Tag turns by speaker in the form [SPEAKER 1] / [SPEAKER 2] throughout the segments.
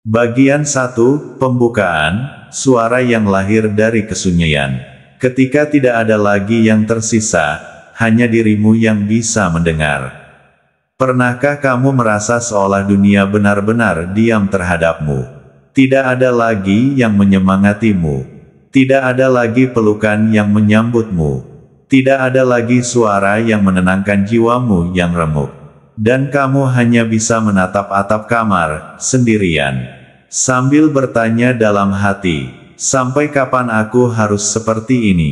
[SPEAKER 1] Bagian 1, Pembukaan, suara yang lahir dari kesunyian. Ketika tidak ada lagi yang tersisa, hanya dirimu yang bisa mendengar. Pernahkah kamu merasa seolah dunia benar-benar diam terhadapmu? Tidak ada lagi yang menyemangatimu. Tidak ada lagi pelukan yang menyambutmu. Tidak ada lagi suara yang menenangkan jiwamu yang remuk. Dan kamu hanya bisa menatap atap kamar, sendirian. Sambil bertanya dalam hati, sampai kapan aku harus seperti ini?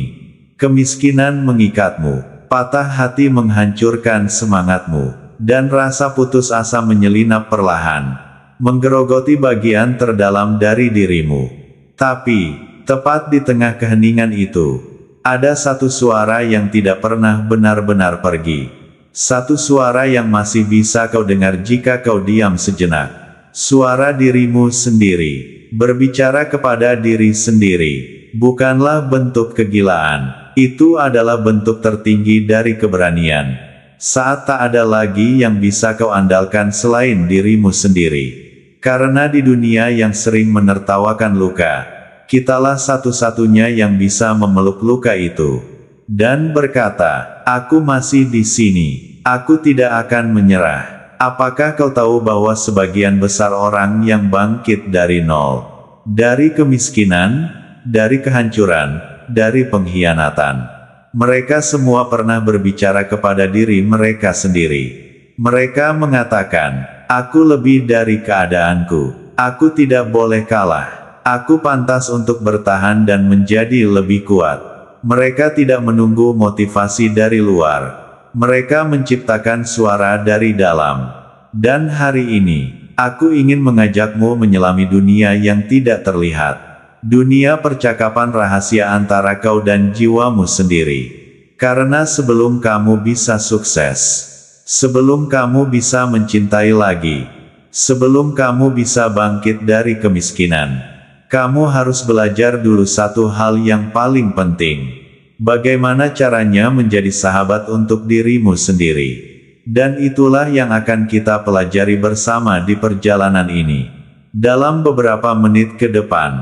[SPEAKER 1] Kemiskinan mengikatmu, patah hati menghancurkan semangatmu, dan rasa putus asa menyelinap perlahan, menggerogoti bagian terdalam dari dirimu. Tapi, tepat di tengah keheningan itu, ada satu suara yang tidak pernah benar-benar pergi. Satu suara yang masih bisa kau dengar jika kau diam sejenak. Suara dirimu sendiri, berbicara kepada diri sendiri, bukanlah bentuk kegilaan. Itu adalah bentuk tertinggi dari keberanian. Saat tak ada lagi yang bisa kau andalkan selain dirimu sendiri. Karena di dunia yang sering menertawakan luka, kitalah satu-satunya yang bisa memeluk luka itu. Dan berkata, aku masih di sini, aku tidak akan menyerah. Apakah kau tahu bahwa sebagian besar orang yang bangkit dari nol, dari kemiskinan, dari kehancuran, dari pengkhianatan, mereka semua pernah berbicara kepada diri mereka sendiri. Mereka mengatakan, aku lebih dari keadaanku, aku tidak boleh kalah, aku pantas untuk bertahan dan menjadi lebih kuat. Mereka tidak menunggu motivasi dari luar. Mereka menciptakan suara dari dalam. Dan hari ini, aku ingin mengajakmu menyelami dunia yang tidak terlihat. Dunia percakapan rahasia antara kau dan jiwamu sendiri. Karena sebelum kamu bisa sukses, sebelum kamu bisa mencintai lagi, sebelum kamu bisa bangkit dari kemiskinan, kamu harus belajar dulu satu hal yang paling penting. Bagaimana caranya menjadi sahabat untuk dirimu sendiri. Dan itulah yang akan kita pelajari bersama di perjalanan ini. Dalam beberapa menit ke depan,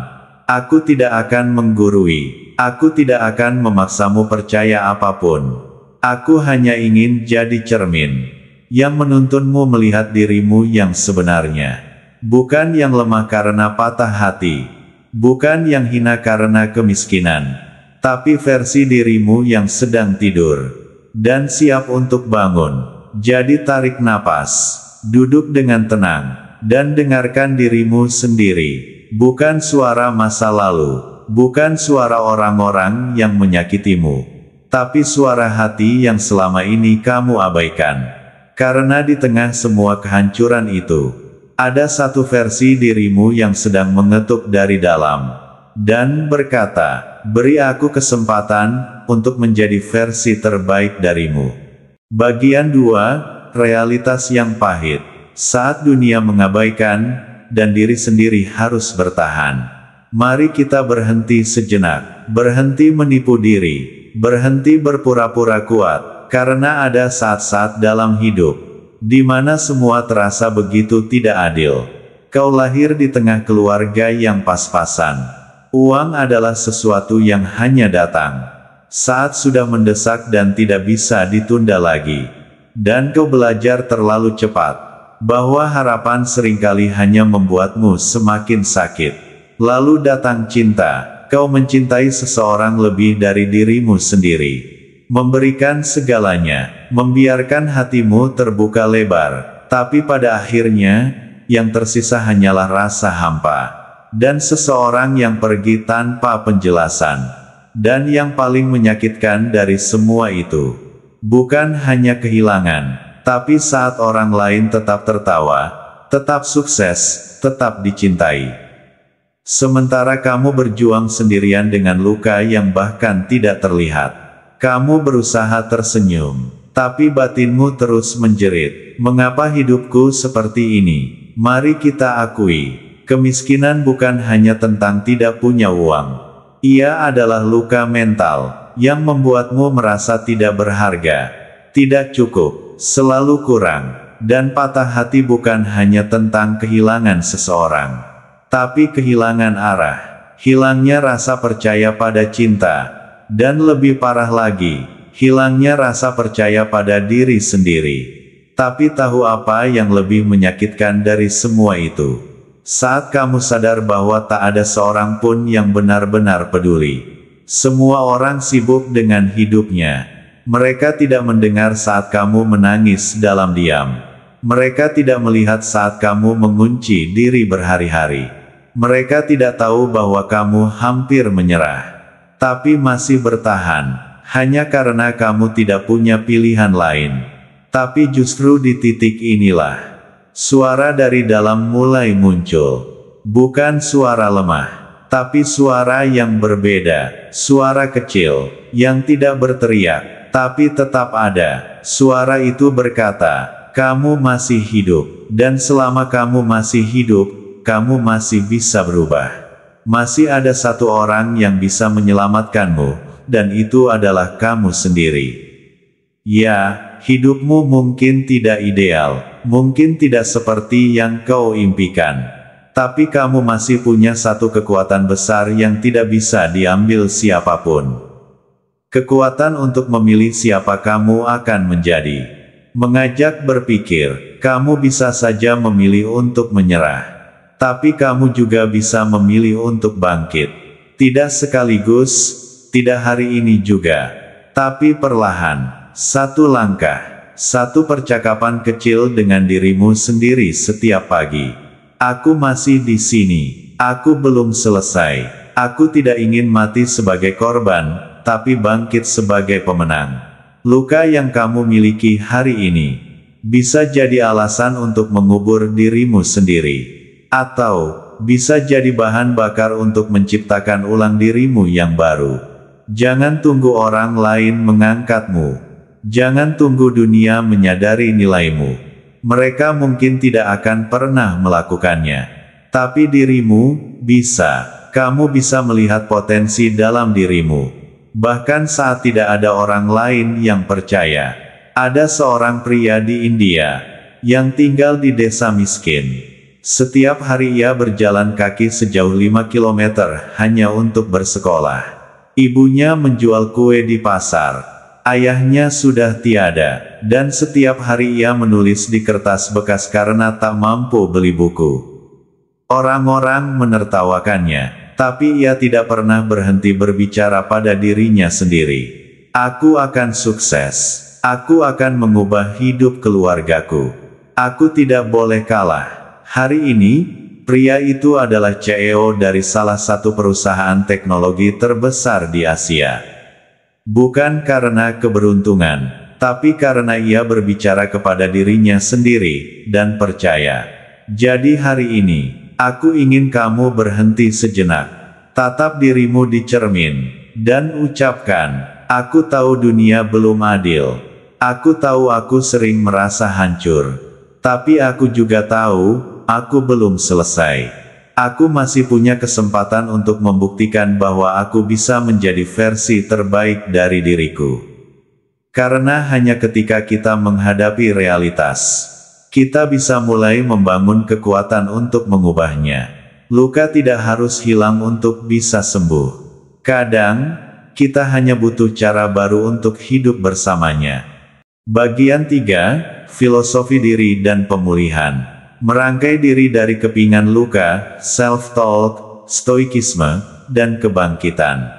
[SPEAKER 1] aku tidak akan menggurui. Aku tidak akan memaksamu percaya apapun. Aku hanya ingin jadi cermin yang menuntunmu melihat dirimu yang sebenarnya. Bukan yang lemah karena patah hati. Bukan yang hina karena kemiskinan, tapi versi dirimu yang sedang tidur dan siap untuk bangun. Jadi tarik napas, duduk dengan tenang, dan dengarkan dirimu sendiri. Bukan suara masa lalu, bukan suara orang-orang yang menyakitimu, tapi suara hati yang selama ini kamu abaikan. Karena di tengah semua kehancuran itu, ada satu versi dirimu yang sedang mengetuk dari dalam, dan berkata, beri aku kesempatan untuk menjadi versi terbaik darimu. Bagian 2, Realitas yang pahit. Saat dunia mengabaikan, dan diri sendiri harus bertahan. Mari kita berhenti sejenak, berhenti menipu diri, berhenti berpura-pura kuat, karena ada saat-saat dalam hidup di mana semua terasa begitu tidak adil. Kau lahir di tengah keluarga yang pas-pasan. Uang adalah sesuatu yang hanya datang saat sudah mendesak dan tidak bisa ditunda lagi. Dan kau belajar terlalu cepat bahwa harapan seringkali hanya membuatmu semakin sakit. Lalu datang cinta. Kau mencintai seseorang lebih dari dirimu sendiri. Memberikan segalanya, membiarkan hatimu terbuka lebar, tapi pada akhirnya, yang tersisa hanyalah rasa hampa, dan seseorang yang pergi tanpa penjelasan. Dan yang paling menyakitkan dari semua itu, bukan hanya kehilangan, tapi saat orang lain tetap tertawa, tetap sukses, tetap dicintai. Sementara kamu berjuang sendirian dengan luka yang bahkan tidak terlihat. Kamu berusaha tersenyum, tapi batinmu terus menjerit. Mengapa hidupku seperti ini? Mari kita akui, kemiskinan bukan hanya tentang tidak punya uang. Ia adalah luka mental, yang membuatmu merasa tidak berharga, tidak cukup, selalu kurang. Dan patah hati bukan hanya tentang kehilangan seseorang. tapi kehilangan arah. Hilangnya rasa percaya pada cinta. Dan lebih parah lagi, hilangnya rasa percaya pada diri sendiri. Tapi tahu apa yang lebih menyakitkan dari semua itu? Saat kamu sadar bahwa tak ada seorang pun yang benar-benar peduli. Semua orang sibuk dengan hidupnya. Mereka tidak mendengar saat kamu menangis dalam diam. Mereka tidak melihat saat kamu mengunci diri berhari-hari. Mereka tidak tahu bahwa kamu hampir menyerah. Tapi masih bertahan, hanya karena kamu tidak punya pilihan lain. Tapi justru di titik inilah suara dari dalam mulai muncul. Bukan suara lemah, tapi suara yang berbeda. Suara kecil, yang tidak berteriak, tapi tetap ada. Suara itu berkata, kamu masih hidup. Dan selama kamu masih hidup, kamu masih bisa berubah. Masih ada satu orang yang bisa menyelamatkanmu, dan itu adalah kamu sendiri. Ya, hidupmu mungkin tidak ideal, mungkin tidak seperti yang kau impikan. Tapi kamu masih punya satu kekuatan besar yang tidak bisa diambil siapapun. Kekuatan untuk memilih siapa kamu akan menjadi. Mengajak berpikir, kamu bisa saja memilih untuk menyerah. Tapi kamu juga bisa memilih untuk bangkit. Tidak sekaligus, tidak hari ini juga. Tapi perlahan. Satu langkah, satu percakapan kecil dengan dirimu sendiri setiap pagi. Aku masih di sini. Aku belum selesai. Aku tidak ingin mati sebagai korban, tapi bangkit sebagai pemenang. Luka yang kamu miliki hari ini bisa jadi alasan untuk mengubur dirimu sendiri. Atau bisa jadi bahan bakar untuk menciptakan ulang dirimu yang baru. Jangan tunggu orang lain mengangkatmu. Jangan tunggu dunia menyadari nilaimu. Mereka mungkin tidak akan pernah melakukannya. Tapi dirimu, bisa. Kamu bisa melihat potensi dalam dirimu. Bahkan saat tidak ada orang lain yang percaya. Ada seorang pria di India, yang tinggal di desa miskin. Setiap hari ia berjalan kaki sejauh 5 kilometer, hanya untuk bersekolah. Ibunya menjual kue di pasar. Ayahnya sudah tiada, dan setiap hari ia menulis di kertas bekas karena tak mampu beli buku. Orang-orang menertawakannya, tapi ia tidak pernah berhenti berbicara pada dirinya sendiri. Aku akan sukses. Aku akan mengubah hidup keluargaku. Aku tidak boleh kalah. Hari ini, pria itu adalah CEO dari salah satu perusahaan teknologi terbesar di Asia. Bukan karena keberuntungan, tapi karena ia berbicara kepada dirinya sendiri, dan percaya. Jadi hari ini, aku ingin kamu berhenti sejenak. Tatap dirimu di cermin, dan ucapkan, aku tahu dunia belum adil. Aku tahu aku sering merasa hancur. Tapi aku juga tahu, aku belum selesai. Aku masih punya kesempatan untuk membuktikan bahwa aku bisa menjadi versi terbaik dari diriku. Karena hanya ketika kita menghadapi realitas, kita bisa mulai membangun kekuatan untuk mengubahnya. Luka tidak harus hilang untuk bisa sembuh. Kadang, kita hanya butuh cara baru untuk hidup bersamanya. Bagian 3, Filosofi Diri dan Pemulihan. Merangkai diri dari kepingan luka, self-talk, stoikisme, dan kebangkitan.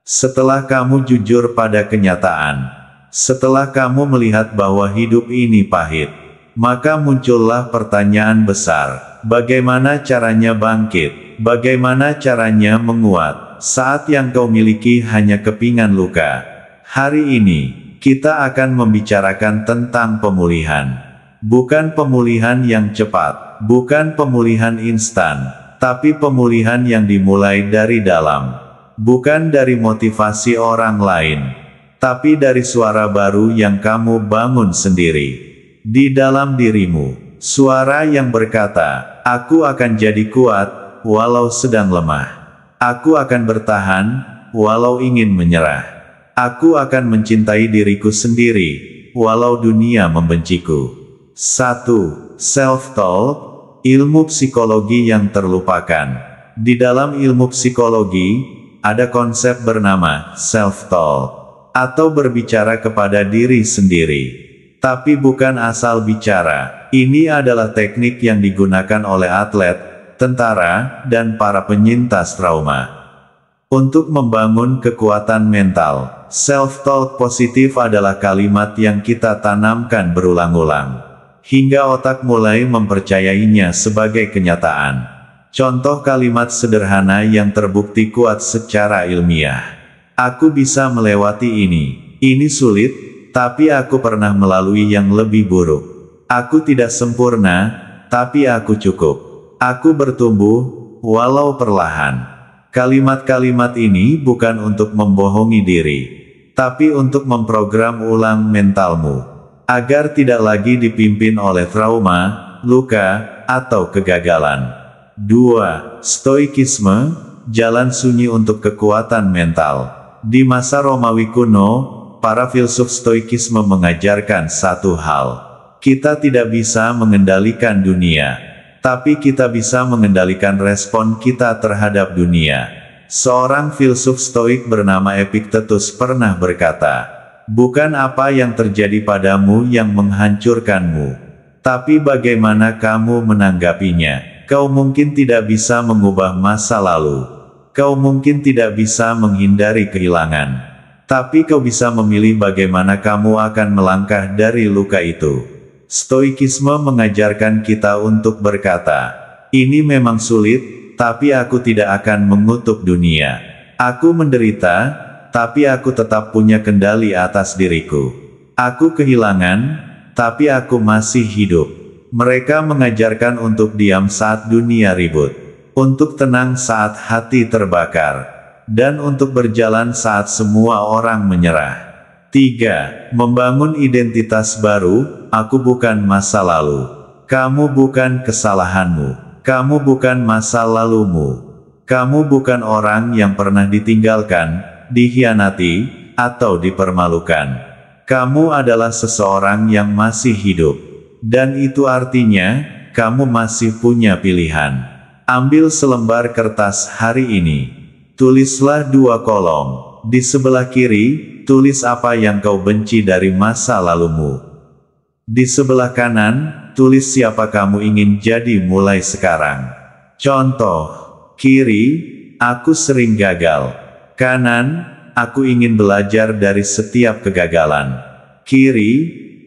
[SPEAKER 1] Setelah kamu jujur pada kenyataan, setelah kamu melihat bahwa hidup ini pahit, maka muncullah pertanyaan besar, bagaimana caranya bangkit, bagaimana caranya menguat, saat yang kau miliki hanya kepingan luka. Hari ini, kita akan membicarakan tentang pemulihan. Bukan pemulihan yang cepat, bukan pemulihan instan, tapi pemulihan yang dimulai dari dalam. Bukan dari motivasi orang lain, tapi dari suara baru yang kamu bangun sendiri. Di dalam dirimu, suara yang berkata, aku akan jadi kuat, walau sedang lemah. Aku akan bertahan, walau ingin menyerah. Aku akan mencintai diriku sendiri, walau dunia membenciku. 1. Self-talk. Ilmu psikologi yang terlupakan. Di dalam ilmu psikologi, ada konsep bernama self-talk, atau berbicara kepada diri sendiri. Tapi bukan asal bicara. Ini adalah teknik yang digunakan oleh atlet, tentara, dan para penyintas trauma. Untuk membangun kekuatan mental, self-talk positif adalah kalimat yang kita tanamkan berulang-ulang, hingga otak mulai mempercayainya sebagai kenyataan. Contoh kalimat sederhana yang terbukti kuat secara ilmiah. Aku bisa melewati ini. Ini sulit, tapi aku pernah melalui yang lebih buruk. Aku tidak sempurna, tapi aku cukup. Aku bertumbuh, walau perlahan. Kalimat-kalimat ini bukan untuk membohongi diri, tapi untuk memprogram ulang mentalmu, agar tidak lagi dipimpin oleh trauma, luka, atau kegagalan. 2. Stoikisme, jalan sunyi untuk kekuatan mental. Di masa Romawi kuno, para filsuf stoikisme mengajarkan satu hal. Kita tidak bisa mengendalikan dunia, tapi kita bisa mengendalikan respon kita terhadap dunia. Seorang filsuf stoik bernama Epictetus pernah berkata, bukan apa yang terjadi padamu yang menghancurkanmu, tapi bagaimana kamu menanggapinya. Kau mungkin tidak bisa mengubah masa lalu. Kau mungkin tidak bisa menghindari kehilangan. Tapi kau bisa memilih bagaimana kamu akan melangkah dari luka itu. Stoikisme mengajarkan kita untuk berkata, ini memang sulit, tapi aku tidak akan mengutuk dunia. Aku menderita, tapi aku tetap punya kendali atas diriku. Aku kehilangan, tapi aku masih hidup. Mereka mengajarkan untuk diam saat dunia ribut, untuk tenang saat hati terbakar, dan untuk berjalan saat semua orang menyerah. 3. Membangun identitas baru. Aku bukan masa lalu. Kamu bukan kesalahanmu. Kamu bukan masa lalumu. Kamu bukan orang yang pernah ditinggalkan, dikhianati, atau dipermalukan. Kamu adalah seseorang yang masih hidup. Dan itu artinya, kamu masih punya pilihan. Ambil selembar kertas hari ini. Tulislah 2 kolom. Di sebelah kiri, tulis apa yang kau benci dari masa lalumu. Di sebelah kanan, tulis siapa kamu ingin jadi mulai sekarang. Contoh. Kiri, aku sering gagal. Kanan, aku ingin belajar dari setiap kegagalan. Kiri,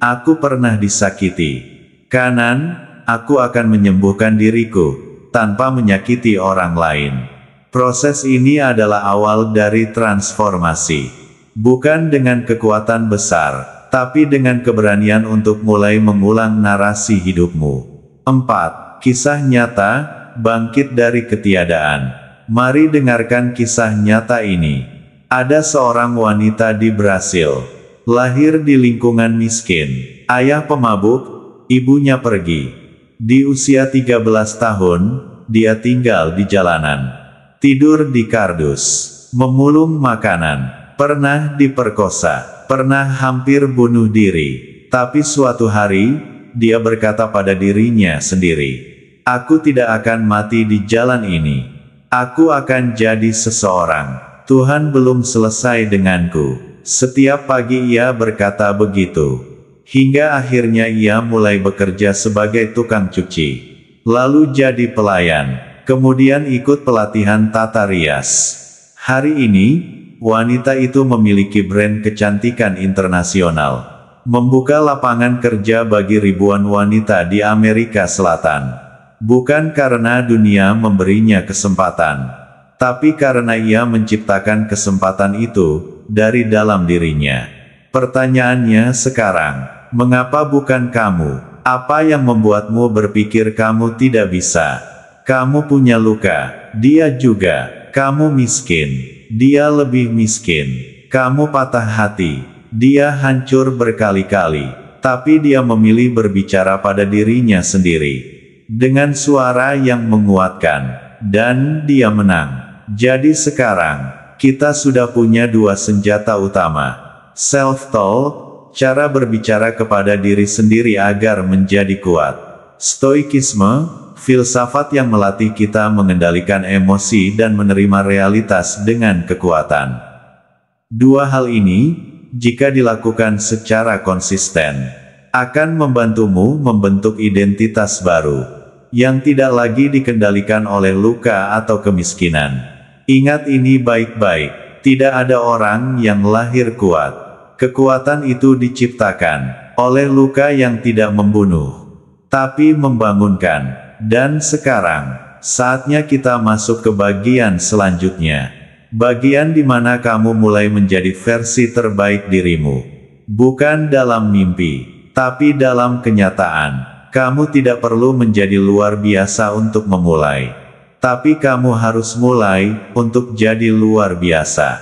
[SPEAKER 1] aku pernah disakiti. Kanan, aku akan menyembuhkan diriku, tanpa menyakiti orang lain. Proses ini adalah awal dari transformasi. Bukan dengan kekuatan besar, tapi dengan keberanian untuk mulai mengulang narasi hidupmu. 4. Kisah nyata, bangkit dari ketiadaan. Mari dengarkan kisah nyata ini. Ada seorang wanita di Brasil. Lahir di lingkungan miskin. Ayah pemabuk, ibunya pergi. Di usia 13 tahun, dia tinggal di jalanan. Tidur di kardus. Memulung makanan. Pernah diperkosa. Pernah hampir bunuh diri. Tapi suatu hari, dia berkata pada dirinya sendiri, aku tidak akan mati di jalan ini. Aku akan jadi seseorang. Tuhan belum selesai denganku. Setiap pagi ia berkata begitu. Hingga akhirnya ia mulai bekerja sebagai tukang cuci. Lalu jadi pelayan. Kemudian ikut pelatihan tata rias. Hari ini, wanita itu memiliki brand kecantikan internasional, membuka lapangan kerja bagi ribuan wanita di Amerika Selatan. Bukan karena dunia memberinya kesempatan, tapi karena ia menciptakan kesempatan itu dari dalam dirinya. Pertanyaannya sekarang, mengapa bukan kamu? Apa yang membuatmu berpikir kamu tidak bisa? Kamu punya luka, dia juga. Kamu miskin. Dia lebih miskin. Kamu patah hati. Dia hancur berkali-kali. Tapi dia memilih berbicara pada dirinya sendiri. Dengan suara yang menguatkan. Dan dia menang. Jadi sekarang, kita sudah punya 2 senjata utama. Self-talk, cara berbicara kepada diri sendiri agar menjadi kuat. Stoikisme, filsafat yang melatih kita mengendalikan emosi dan menerima realitas dengan kekuatan. Dua hal ini, jika dilakukan secara konsisten, akan membantumu membentuk identitas baru, yang tidak lagi dikendalikan oleh luka atau kemiskinan. Ingat ini baik-baik, tidak ada orang yang lahir kuat. Kekuatan itu diciptakan oleh luka yang tidak membunuh, tapi membangunkan. Dan sekarang, saatnya kita masuk ke bagian selanjutnya. Bagian di mana kamu mulai menjadi versi terbaik dirimu. Bukan dalam mimpi, tapi dalam kenyataan. Kamu tidak perlu menjadi luar biasa untuk memulai. Tapi kamu harus mulai untuk jadi luar biasa.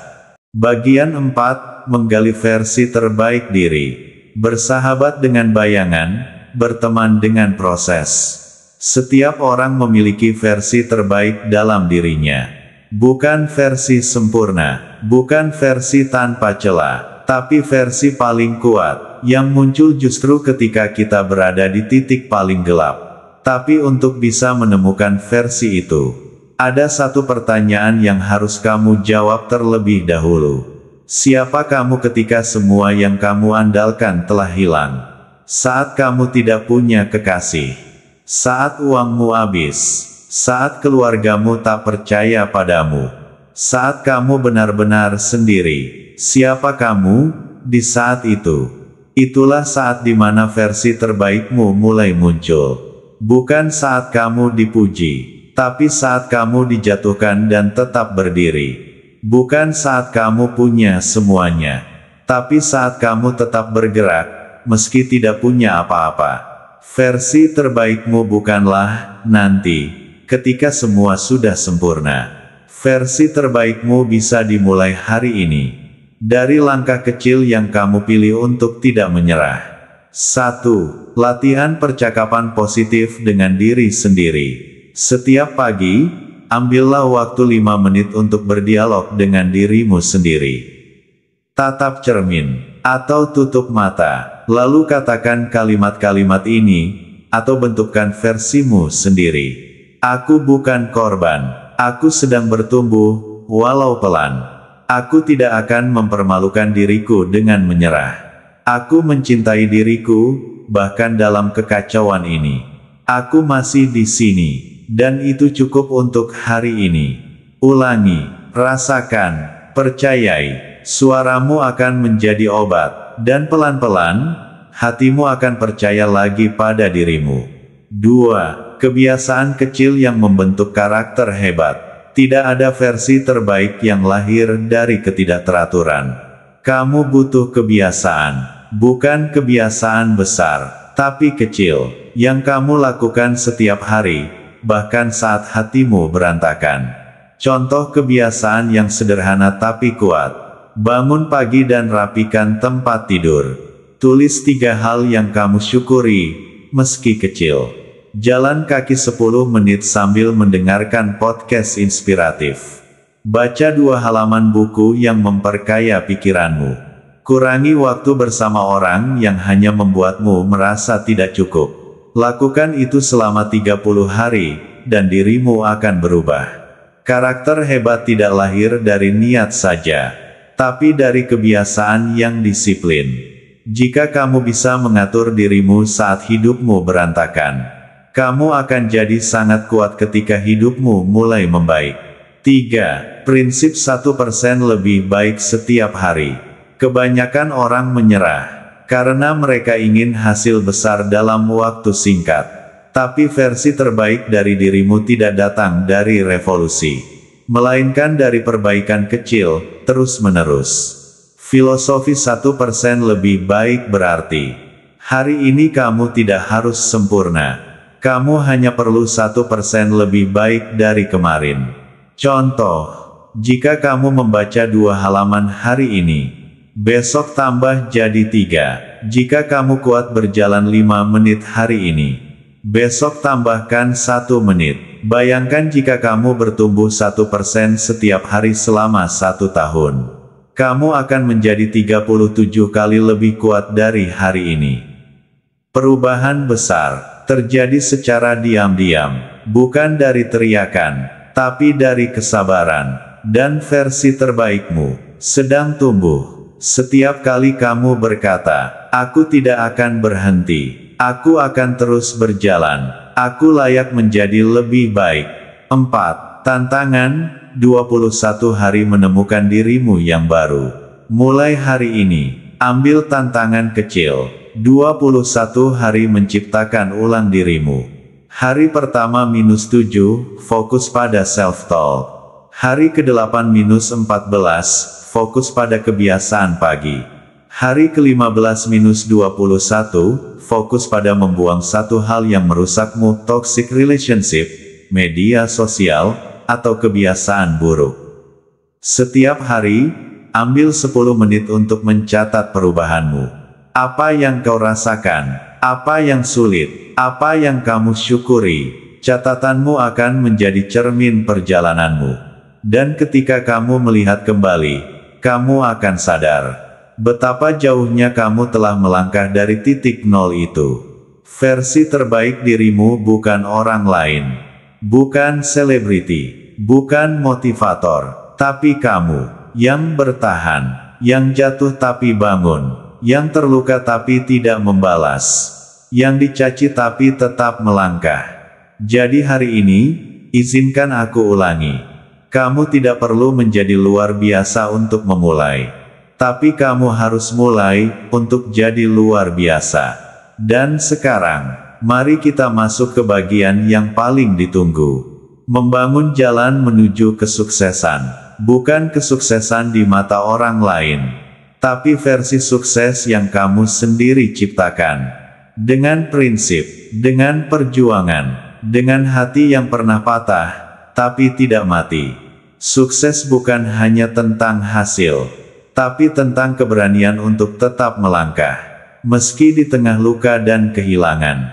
[SPEAKER 1] Bagian 4, menggali versi terbaik diri. Bersahabat dengan bayangan, berteman dengan proses. Setiap orang memiliki versi terbaik dalam dirinya. Bukan versi sempurna, bukan versi tanpa celah, tapi versi paling kuat, yang muncul justru ketika kita berada di titik paling gelap. Tapi untuk bisa menemukan versi itu, ada satu pertanyaan yang harus kamu jawab terlebih dahulu. Siapa kamu ketika semua yang kamu andalkan telah hilang? Saat kamu tidak punya kekasih. Saat uangmu habis, saat keluargamu tak percaya padamu, saat kamu benar-benar sendiri, siapa kamu di saat itu? Itulah saat di mana versi terbaikmu mulai muncul. Bukan saat kamu dipuji, tapi saat kamu dijatuhkan dan tetap berdiri. Bukan saat kamu punya semuanya, tapi saat kamu tetap bergerak, meski tidak punya apa-apa. Versi terbaikmu bukanlah nanti, ketika semua sudah sempurna. Versi terbaikmu bisa dimulai hari ini. Dari langkah kecil yang kamu pilih untuk tidak menyerah. 1. Latihan percakapan positif dengan diri sendiri. Setiap pagi, ambillah waktu 5 menit untuk berdialog dengan dirimu sendiri. Tatap cermin, atau tutup mata, lalu katakan kalimat-kalimat ini, atau bentukkan versimu sendiri. Aku bukan korban, aku sedang bertumbuh, walau pelan. Aku tidak akan mempermalukan diriku dengan menyerah. Aku mencintai diriku, bahkan dalam kekacauan ini. Aku masih di sini, dan itu cukup untuk hari ini. Ulangi, rasakan, percayai. Suaramu akan menjadi obat, dan pelan-pelan, hatimu akan percaya lagi pada dirimu. 2. Kebiasaan kecil yang membentuk karakter hebat. Tidak ada versi terbaik yang lahir dari ketidakteraturan. Kamu butuh kebiasaan, bukan kebiasaan besar, tapi kecil, yang kamu lakukan setiap hari, bahkan saat hatimu berantakan. Contoh kebiasaan yang sederhana tapi kuat. Bangun pagi dan rapikan tempat tidur. Tulis 3 hal yang kamu syukuri, meski kecil. Jalan kaki 10 menit sambil mendengarkan podcast inspiratif. Baca 2 halaman buku yang memperkaya pikiranmu. Kurangi waktu bersama orang yang hanya membuatmu merasa tidak cukup. Lakukan itu selama 30 hari, dan dirimu akan berubah. Karakter hebat tidak lahir dari niat saja, tapi dari kebiasaan yang disiplin. Jika kamu bisa mengatur dirimu saat hidupmu berantakan, kamu akan jadi sangat kuat ketika hidupmu mulai membaik. 3. Prinsip 1% lebih baik setiap hari. Kebanyakan orang menyerah, karena mereka ingin hasil besar dalam waktu singkat. Tapi versi terbaik dari dirimu tidak datang dari revolusi, melainkan dari perbaikan kecil, terus-menerus. Filosofi 1% lebih baik berarti, hari ini kamu tidak harus sempurna. Kamu hanya perlu 1% lebih baik dari kemarin. Contoh, jika kamu membaca 2 halaman hari ini, besok tambah jadi 3. Jika kamu kuat berjalan 5 menit hari ini, besok tambahkan 1 menit. Bayangkan jika kamu bertumbuh 1% setiap hari selama 1 tahun. Kamu akan menjadi 37 kali lebih kuat dari hari ini. Perubahan besar terjadi secara diam-diam, bukan dari teriakan, tapi dari kesabaran, dan versi terbaikmu sedang tumbuh. Setiap kali kamu berkata, "Aku tidak akan berhenti, aku akan terus berjalan, aku layak menjadi lebih baik." 4. Tantangan, 21 hari menemukan dirimu yang baru. Mulai hari ini, ambil tantangan kecil, 21 hari menciptakan ulang dirimu. Hari pertama -7, fokus pada self-talk. Hari ke-8 -14, fokus pada kebiasaan pagi. Hari ke-15 -21, fokus pada membuang satu hal yang merusakmu, toxic relationship, media sosial, atau kebiasaan buruk. Setiap hari, ambil 10 menit untuk mencatat perubahanmu. Apa yang kau rasakan, apa yang sulit, apa yang kamu syukuri. Catatanmu akan menjadi cermin perjalananmu. Dan ketika kamu melihat kembali, kamu akan sadar betapa jauhnya kamu telah melangkah dari titik nol itu. Versi terbaik dirimu bukan orang lain, bukan selebriti, bukan motivator, tapi kamu yang bertahan, yang jatuh tapi bangun, yang terluka tapi tidak membalas, yang dicaci tapi tetap melangkah. Jadi hari ini, izinkan aku ulangi. Kamu tidak perlu menjadi luar biasa untuk memulai. Tapi kamu harus mulai untuk jadi luar biasa. Dan sekarang, mari kita masuk ke bagian yang paling ditunggu. Membangun jalan menuju kesuksesan. Bukan kesuksesan di mata orang lain, tapi versi sukses yang kamu sendiri ciptakan. Dengan prinsip, dengan perjuangan, dengan hati yang pernah patah, tapi tidak mati. Sukses bukan hanya tentang hasil, tapi tentang keberanian untuk tetap melangkah, meski di tengah luka dan kehilangan.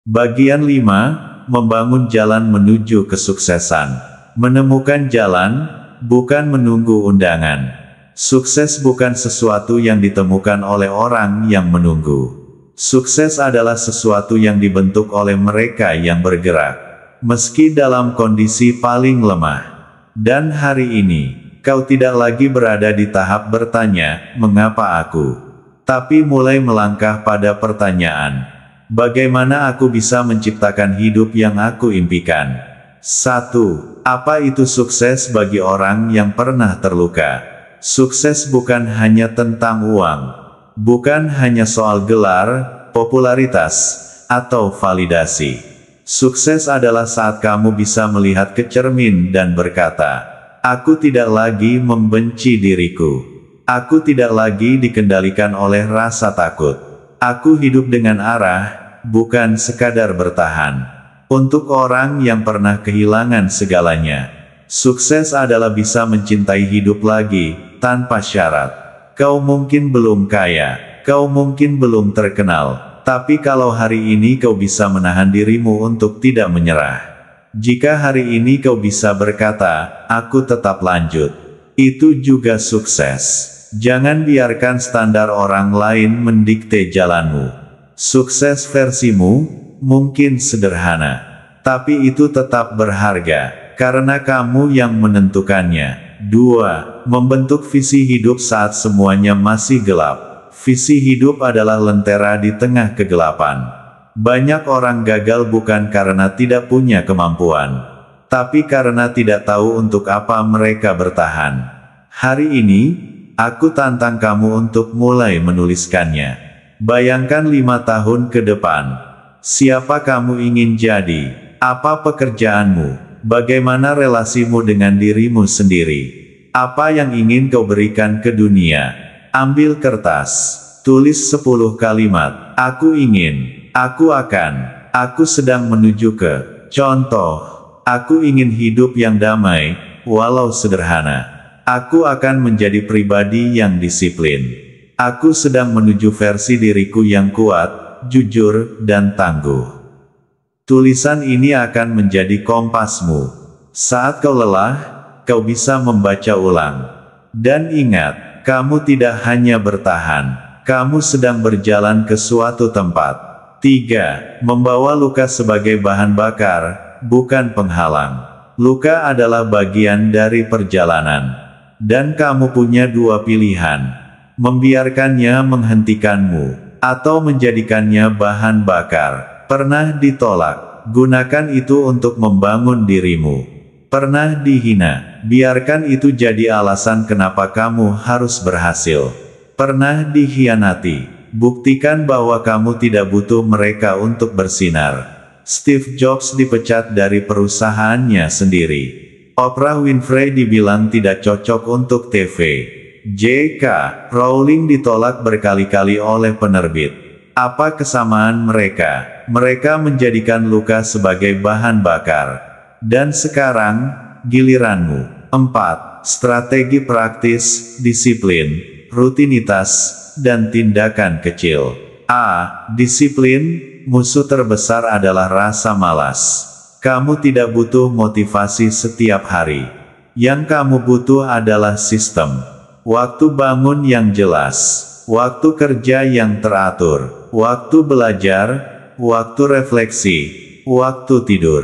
[SPEAKER 1] Bagian 5, membangun jalan menuju kesuksesan. Menemukan jalan, bukan menunggu undangan. Sukses bukan sesuatu yang ditemukan oleh orang yang menunggu. Sukses adalah sesuatu yang dibentuk oleh mereka yang bergerak, meski dalam kondisi paling lemah. Dan hari ini, kau tidak lagi berada di tahap bertanya, "Mengapa aku?" Tapi mulai melangkah pada pertanyaan, "Bagaimana aku bisa menciptakan hidup yang aku impikan?" 1. Apa itu sukses bagi orang yang pernah terluka? Sukses bukan hanya tentang uang. Bukan hanya soal gelar, popularitas, atau validasi. Sukses adalah saat kamu bisa melihat ke cermin dan berkata, "Aku tidak lagi membenci diriku. Aku tidak lagi dikendalikan oleh rasa takut. Aku hidup dengan arah, bukan sekadar bertahan." Untuk orang yang pernah kehilangan segalanya, sukses adalah bisa mencintai hidup lagi, tanpa syarat. Kau mungkin belum kaya, kau mungkin belum terkenal, tapi kalau hari ini kau bisa menahan dirimu untuk tidak menyerah. Jika hari ini kau bisa berkata, "Aku tetap lanjut," itu juga sukses. Jangan biarkan standar orang lain mendikte jalanmu. Sukses versimu mungkin sederhana, tapi itu tetap berharga, karena kamu yang menentukannya. 2. Membentuk visi hidup saat semuanya masih gelap. Visi hidup adalah lentera di tengah kegelapan. Banyak orang gagal bukan karena tidak punya kemampuan, tapi karena tidak tahu untuk apa mereka bertahan. Hari ini, aku tantang kamu untuk mulai menuliskannya. Bayangkan 5 tahun ke depan. Siapa kamu ingin jadi? Apa pekerjaanmu? Bagaimana relasimu dengan dirimu sendiri? Apa yang ingin kau berikan ke dunia? Ambil kertas, tulis 10 kalimat. Aku ingin, aku akan, aku sedang menuju ke. Contoh, aku ingin hidup yang damai, walau sederhana. Aku akan menjadi pribadi yang disiplin. Aku sedang menuju versi diriku yang kuat, jujur, dan tangguh. Tulisan ini akan menjadi kompasmu. Saat kau lelah, kau bisa membaca ulang. Dan ingat, kamu tidak hanya bertahan, kamu sedang berjalan ke suatu tempat. 3. Membawa luka sebagai bahan bakar, bukan penghalang. Luka adalah bagian dari perjalanan. Dan kamu punya dua pilihan. Membiarkannya menghentikanmu, atau menjadikannya bahan bakar. Pernah ditolak, gunakan itu untuk membangun dirimu. Pernah dihina, biarkan itu jadi alasan kenapa kamu harus berhasil. Pernah dikhianati, buktikan bahwa kamu tidak butuh mereka untuk bersinar. Steve Jobs dipecat dari perusahaannya sendiri. Oprah Winfrey dibilang tidak cocok untuk TV. J.K. Rowling ditolak berkali-kali oleh penerbit. Apa kesamaan mereka? Mereka menjadikan luka sebagai bahan bakar. Dan sekarang, giliranmu. 4. Strategi praktis, disiplin, rutinitas, dan tindakan kecil. A. Disiplin, musuh terbesar adalah rasa malas. Kamu tidak butuh motivasi setiap hari. Yang kamu butuh adalah sistem. Waktu bangun yang jelas, waktu kerja yang teratur, waktu belajar, waktu refleksi, waktu tidur.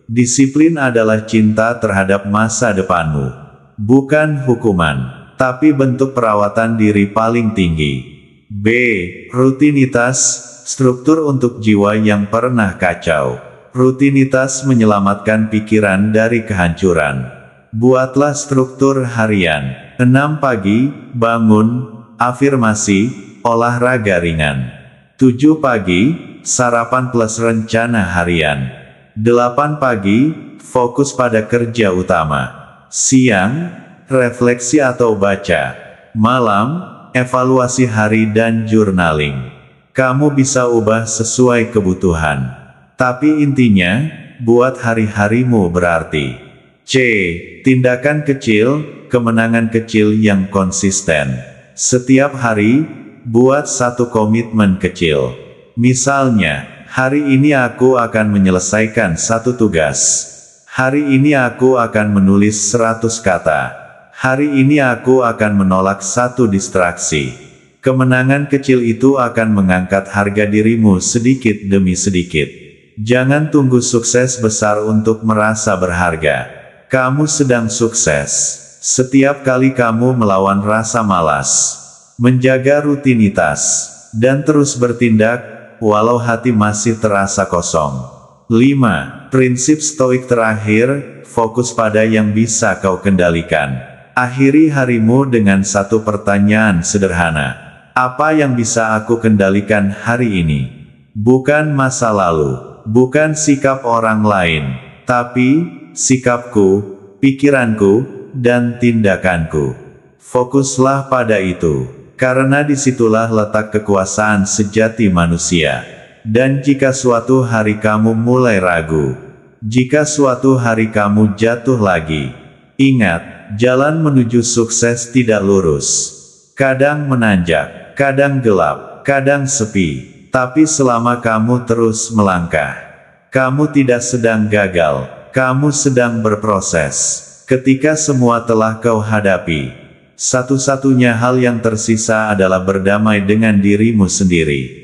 [SPEAKER 1] Disiplin adalah cinta terhadap masa depanmu. Bukan hukuman, tapi bentuk perawatan diri paling tinggi. B. Rutinitas, struktur untuk jiwa yang pernah kacau. Rutinitas menyelamatkan pikiran dari kehancuran. Buatlah struktur harian. 6 pagi, bangun, afirmasi, olahraga ringan. 7 pagi, sarapan plus rencana harian. 8 pagi, fokus pada kerja utama. Siang, refleksi atau baca. Malam, evaluasi hari dan journaling. Kamu bisa ubah sesuai kebutuhan. Tapi intinya, buat hari-harimu berarti. C. Tindakan kecil, kemenangan kecil yang konsisten. Setiap hari, buat satu komitmen kecil. Misalnya, hari ini aku akan menyelesaikan satu tugas. Hari ini aku akan menulis 100 kata. Hari ini aku akan menolak satu distraksi. Kemenangan kecil itu akan mengangkat harga dirimu sedikit demi sedikit. Jangan tunggu sukses besar untuk merasa berharga. Kamu sedang sukses. Setiap kali kamu melawan rasa malas, menjaga rutinitas, dan terus bertindak, walau hati masih terasa kosong. 5. Prinsip stoik terakhir, fokus pada yang bisa kau kendalikan. Akhiri harimu dengan satu pertanyaan sederhana. Apa yang bisa aku kendalikan hari ini? Bukan masa lalu, bukan sikap orang lain, tapi sikapku, pikiranku, dan tindakanku. Fokuslah pada itu, karena disitulah letak kekuasaan sejati manusia. Dan jika suatu hari kamu mulai ragu, jika suatu hari kamu jatuh lagi, ingat, jalan menuju sukses tidak lurus. Kadang menanjak, kadang gelap, kadang sepi, tapi selama kamu terus melangkah, kamu tidak sedang gagal. Kamu sedang berproses. Ketika semua telah kau hadapi, satu-satunya hal yang tersisa adalah berdamai dengan dirimu sendiri.